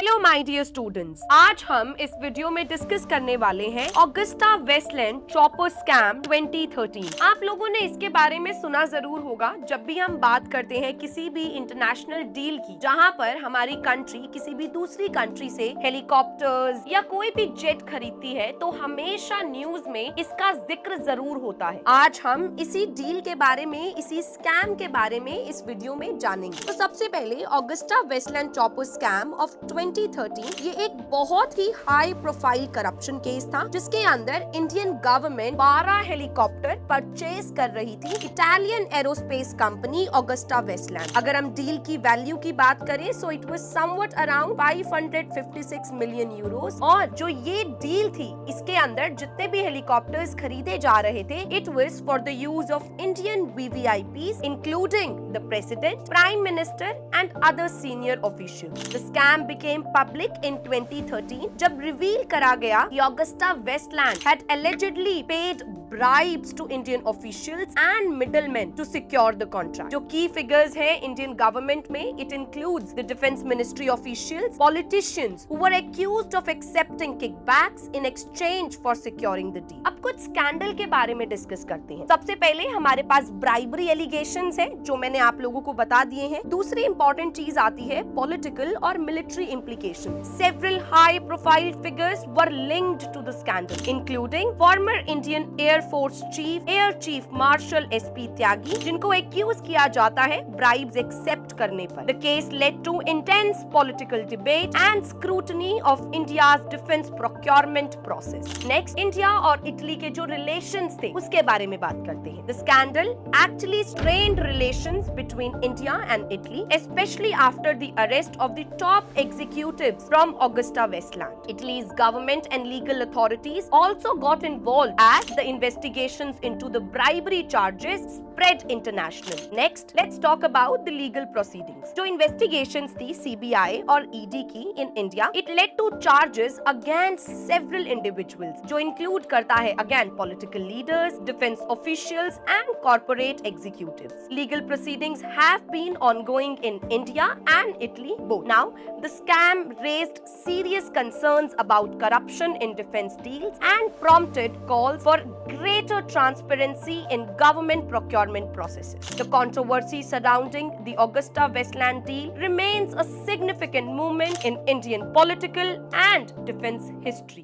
Hello my dear students, आज हम इस वीडियो में डिस्कस करने वाले हैं ऑगस्टा वेस्टलैंड चॉपर स्कैम 2013। आप लोगों ने इसके बारे में सुना जरूर होगा। जब भी हम बात करते हैं किसी भी इंटरनेशनल डील की, जहां पर हमारी कंट्री किसी भी दूसरी कंट्री से हेलीकॉप्टर्स या कोई भी जेट खरीदती है, तो हमेशा न्यूज में इसका जिक्र जरूर होता है। आज हम इसी डील के बारे में, इसी स्कैम के बारे में इस वीडियो में जानेंगे। तो सबसे पहले Augusta Westland chopper scam of 2013, ये एक बहुत ही हाई प्रोफाइल करप्शन केस था, जिसके अंदर इंडियन गवर्नमेंट 12 हेलीकॉप्टर परचेज कर रही थी Italian aerospace company Augusta Westland. अगर हम डील की वैल्यू की बात करें, so it was somewhat around 556 million euros. और जो ये डील थी, इसके अंदर जितने भी हेलीकॉप्टर्स खरीदे जा रहे थे, it was for the use of Indian VVIPs including the president, prime minister and other senior officials. The scam became public in 2013 जब रिवील करा गया कि ऑगस्टा वेस्टलैंड had allegedly paid bribes to Indian officials and middlemen to secure the contract. जो key figures हैं Indian government में, it includes the Defense Ministry officials, politicians who were accused of accepting kickbacks in exchange for securing the deal. अब कुछ scandal के बारे में discuss करते हैं। सबसे पहले हमारे पास ब्राइबरी एलिगेशंस हैं, जो मैंने आप लोगों को बता दिए हैं। दूसरी इंपॉर्टेंट चीज आती है पॉलिटिकल और military implication. Several high-profile figures were linked to the scandal, including former Indian Air Force Chief, Air Chief Marshal S.P. Tyagi, जिनको accuse किया जाता है bribes accept करने पर. The case led to intense political debate and scrutiny of India's defense procurement process. Next, India और Italy के जो relations थे, उसके बारे में बात करते हैं. The scandal actually strained relations between India and Italy, especially after the arrest of the top executives from Augusta Westland. Italy's government and legal authorities also got involved as the investigations into the bribery charges spread internationally. Next, let's talk about the legal proceedings. जो investigations थी CBI और ED की in India, it led to charges against several individuals, जो include करता है again political leaders, defense officials and corporate executives. Legal proceedings have been ongoing in India and Italy both. Now, the scam raised serious concerns about corruption in defense deals and prompted calls for greater transparency in government procurement processes. The controversy surrounding the Augusta Westland deal remains a significant moment in Indian political and defense history.